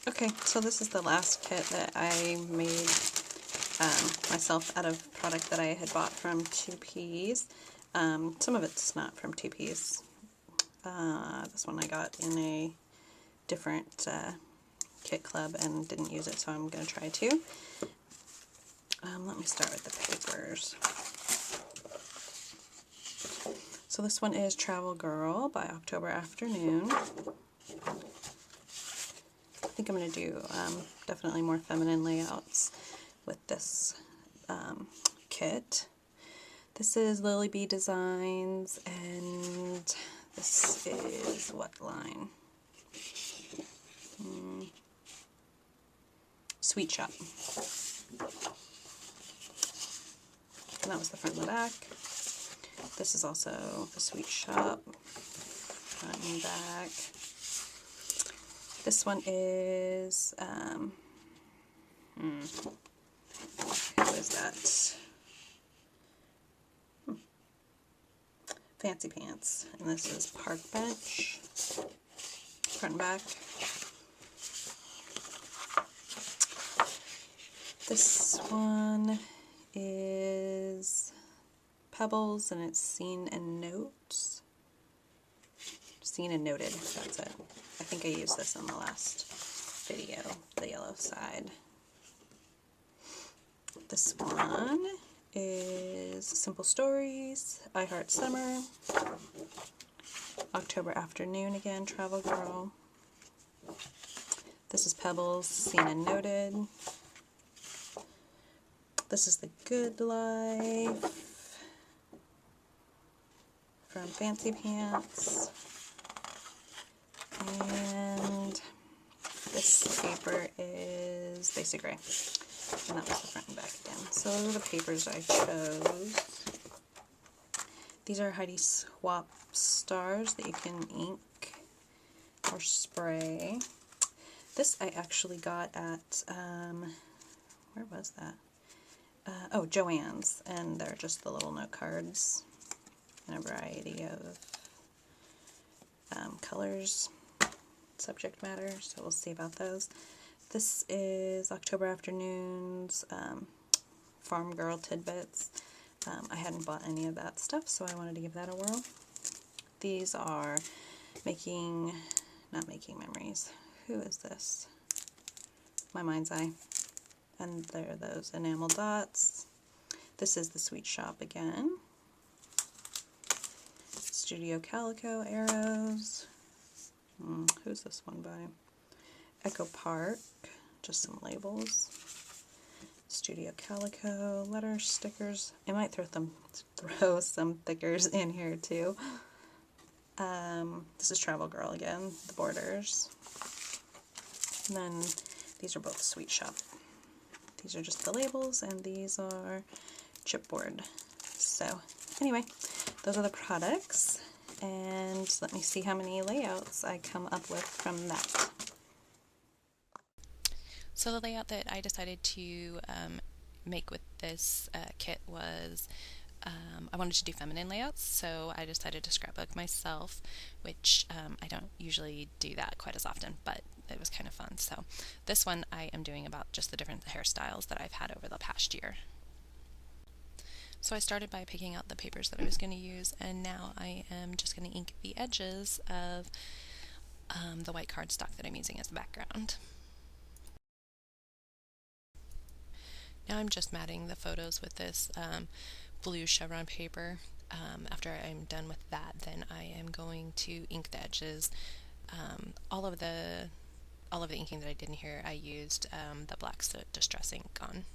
Okay, so this is the last kit that I made myself out of product that I had bought from 2Ps. Some of it's not from 2Ps. This one I got in a different kit club and didn't use it, so I'm going to try too. Let me start with the papers. So this one is Travel Girl by October Afternoon. I think I'm going to do definitely more feminine layouts with this kit. This is Lily Bee Designs, and this is what line? Sweet Shop. And that was the front and the back. This is also the Sweet Shop, front and back. This one is, who is that? Fancy Pants. And this is Park Bench, front and back. This one is Pebbles, and it's Seen and Notes. Seen and Noted, that's it. I think I used this in the last video, the yellow side. This one is Simple Stories, I Heart Summer, October Afternoon again, Travel Girl. This is Pebbles, Seen and Noted. This is The Good Life from Fancy Pants. And this paper is Basic Gray. And that was the front and back again. So those are the papers I chose. These are Heidi Swapp stars that you can ink or spray. This I actually got at, where was that? Oh, Joann's, and they're just the little note cards in a variety of colors, subject matter, so we'll see about those. This is October Afternoon's Farm Girl Tidbits. I hadn't bought any of that stuff, so I wanted to give that a whirl. These are not Making Memories. Who is this? My Mind's Eye. And there are those enamel dots. This is the Sweet Shop again. Studio Calico Arrows. Who's this one by? Echo Park. Just some labels. Studio Calico letter stickers. I might throw some thickers in here too. This is Travel Girl again. The borders. And then these are both Sweet Shop. These are just the labels, and these are chipboard. So anyway, those are the products, and let me see how many layouts I come up with from that. So the layout that I decided to make with this kit was I wanted to do feminine layouts, so I decided to scrapbook myself, which I don't usually do that quite as often, but it was kind of fun. So this one I am doing about just the different hairstyles that I've had over the past year. So I started by picking out the papers that I was going to use, and now I am just going to ink the edges of the white cardstock that I'm using as the background. Now I'm just matting the photos with this blue chevron paper. After I'm done with that, then I am going to ink the edges. All of the inking that I did in here, I used the Black Soot Distress ink on.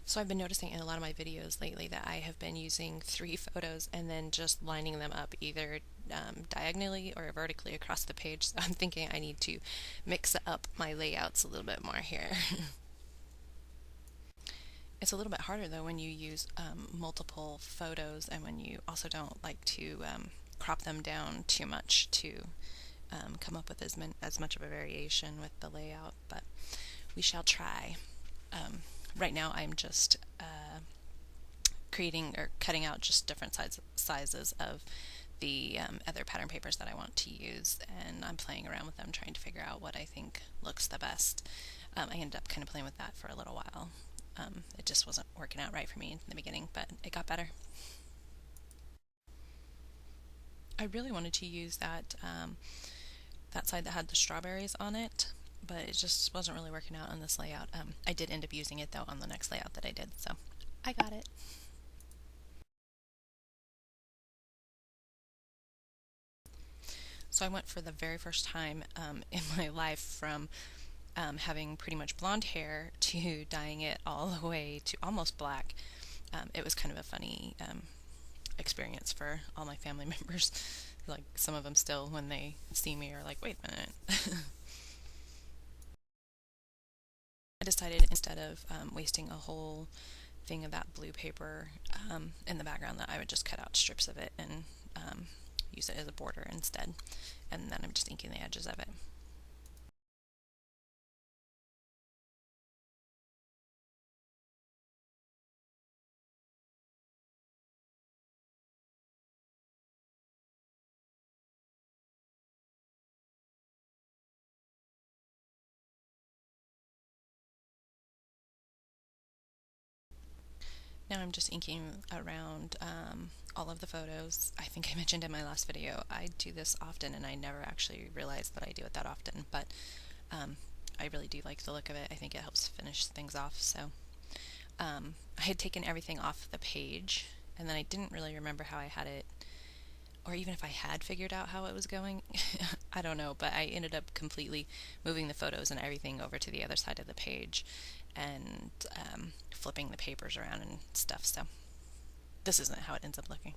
So I've been noticing in a lot of my videos lately that I have been using 3 photos and then just lining them up either diagonally or vertically across the page. So I'm thinking I need to mix up my layouts a little bit more here. It's a little bit harder though when you use multiple photos and when you also don't like to crop them down too much to come up with as much of a variation with the layout, but we shall try. Right now I'm just creating or cutting out just different sizes of the other pattern papers that I want to use, and I'm playing around with them trying to figure out what I think looks the best. I ended up kind of playing with that for a little while. It just wasn't working out right for me in the beginning, but it got better. I really wanted to use that side that had the strawberries on it, but it just wasn't really working out on this layout. I did end up using it though on the next layout that I did, so I got it. So I went for the very first time in my life from having pretty much blonde hair to dyeing it all the way to almost black. It was kind of a funny experience for all my family members. Like some of them still, when they see me, are like, "Wait a minute." I decided instead of wasting a whole thing of that blue paper in the background that I would just cut out strips of it and use it as a border instead. And then I'm just inking the edges of it. Now I'm just inking around all of the photos. I think I mentioned in my last video I do this often, and I never actually realized that I do it that often, but I really do like the look of it. I think it helps finish things off. So I had taken everything off the page, and then I didn't really remember how I had it, or even if I had figured out how it was going. I don't know, but I ended up completely moving the photos and everything over to the other side of the page and flipping the papers around and stuff, so this isn't how it ends up looking.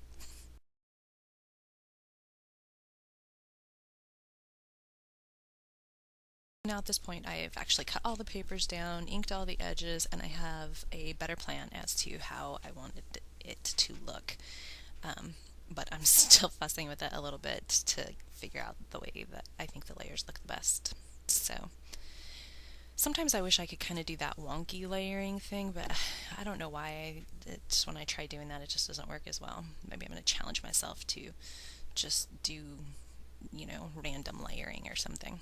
Now at this point I've actually cut all the papers down, inked all the edges, and I have a better plan as to how I wanted it to look. But I'm still fussing with it a little bit to figure out the way that I think the layers look the best. So sometimes I wish I could kind of do that wonky layering thing, but I don't know why. It's when I try doing that, it just doesn't work as well. Maybe I'm going to challenge myself to just do, random layering or something.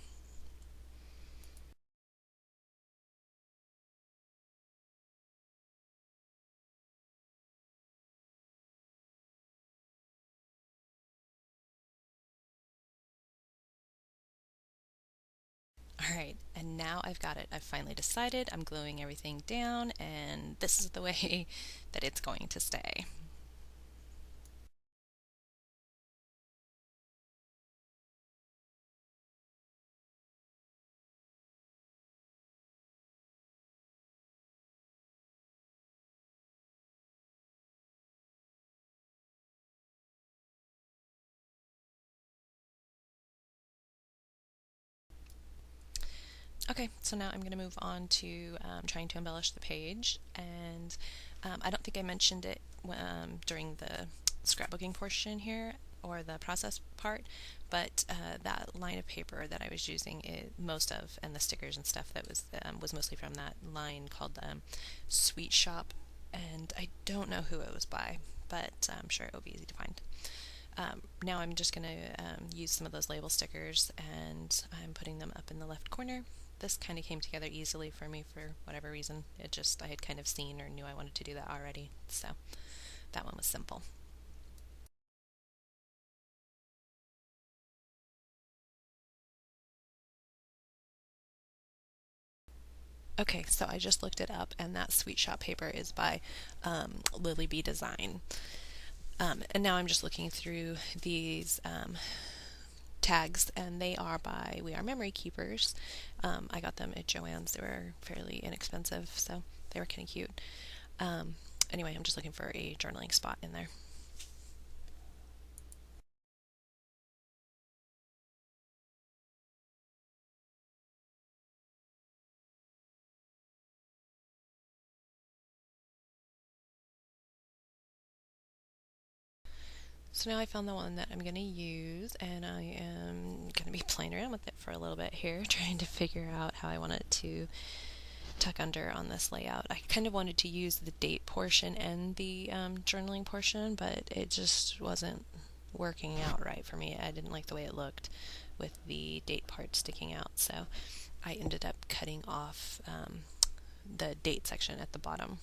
Alright, and now I've got it. I've finally decided. I'm gluing everything down, and this is the way that it's going to stay. Okay, so now I'm going to move on to trying to embellish the page, and I don't think I mentioned it during the scrapbooking portion here, or the process part, but that line of paper that I was using, most of, and the stickers and stuff that was mostly from that line called Sweet Shop, and I don't know who it was by, but I'm sure it will be easy to find. Now I'm just going to use some of those label stickers, and I'm putting them up in the left corner. This kind of came together easily for me for whatever reason. I had kind of seen or knew I wanted to do that already, so that one was simple. Okay, so I just looked it up, and that Sweet Shop paper is by Lily B Design. And now I'm just looking through these tags, and they are by We Are Memory Keepers. I got them at Joann's. They were fairly inexpensive, so they were kind of cute. Anyway, I'm just looking for a journaling spot in there. So now I found the one that I'm going to use, and I am going to be playing around with it for a little bit here, trying to figure out how I want it to tuck under on this layout. I kind of wanted to use the date portion and the journaling portion, but it just wasn't working out right for me. I didn't like the way it looked with the date part sticking out, so I ended up cutting off the date section at the bottom.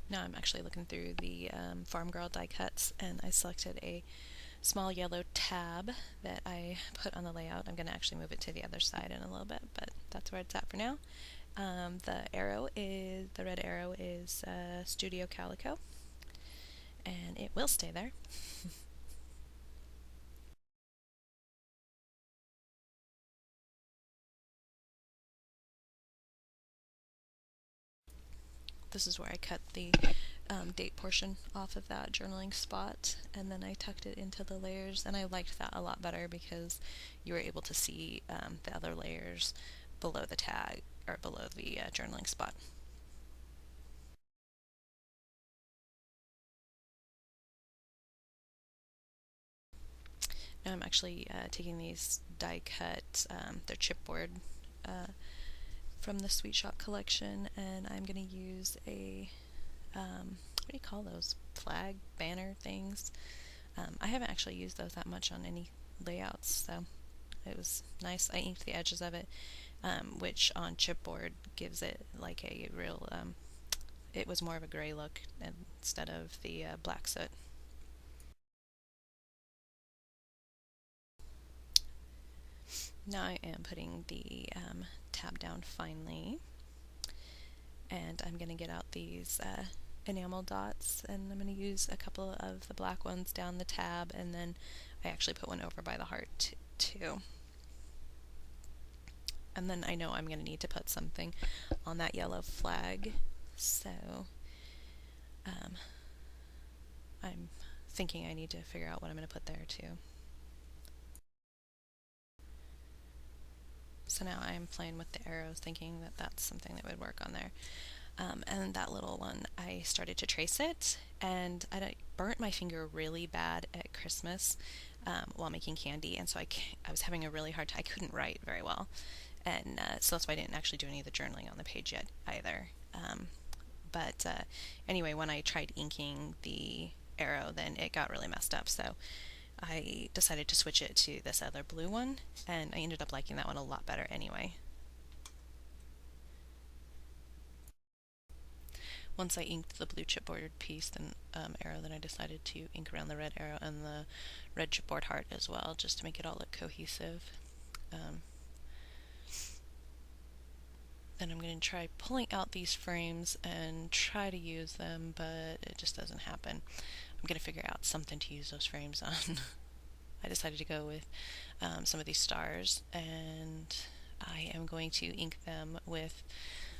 Now I'm actually looking through the Farm Girl die cuts, and I selected a small yellow tab that I put on the layout. I'm going to actually move it to the other side in a little bit, but that's where it's at for now. The red arrow is Studio Calico, and it will stay there. This is where I cut the date portion off of that journaling spot, and then I tucked it into the layers, and I liked that a lot better because you were able to see the other layers below the tag, or below the journaling spot. Now I'm actually taking these die cut, they're chipboard from the Sweet Shop collection, and I'm going to use a, what do you call those? Flag, banner things. I haven't actually used those that much on any layouts, so it was nice. I inked the edges of it, which on chipboard gives it like a real, it was more of a gray look instead of the black soot. Now I am putting the tab down finally, and I'm going to get out these enamel dots, and I'm going to use a couple of the black ones down the tab, and then I actually put one over by the heart too. And then I know I'm going to need to put something on that yellow flag, so I'm thinking I need to figure out what I'm going to put there too. So now I'm playing with the arrows, thinking that that's something that would work on there. And that little one, I started to trace it, and I burnt my finger really bad at Christmas while making candy, and so I was having a really hard time. I couldn't write very well, and so that's why I didn't actually do any of the journaling on the page yet either. But anyway, when I tried inking the arrow, then it got really messed up, so I decided to switch it to this other blue one, and I ended up liking that one a lot better anyway. Once I inked the blue chipboard piece, then arrow, then I decided to ink around the red arrow and the red chipboard heart as well, just to make it all look cohesive. Then I'm going to try pulling out these frames and try to use them, but it just doesn't happen. I'm going to figure out something to use those frames on. I decided to go with some of these stars, and I am going to ink them with,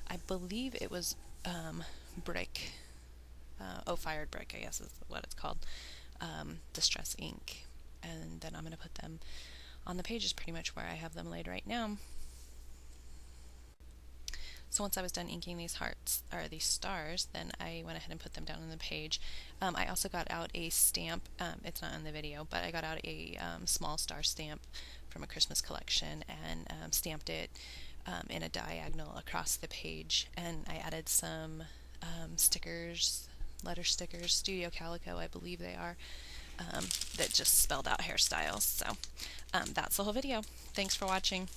I believe it was brick, fired brick, I guess is what it's called, distress ink, and then I'm going to put them on the pages pretty much where I have them laid right now. So once I was done inking these hearts, or these stars, then I went ahead and put them down on the page. I also got out a stamp, it's not in the video, but I got out a small star stamp from a Christmas collection, and stamped it in a diagonal across the page, and I added some stickers, letter stickers, Studio Calico I believe they are, that just spelled out hairstyles. So that's the whole video. Thanks for watching.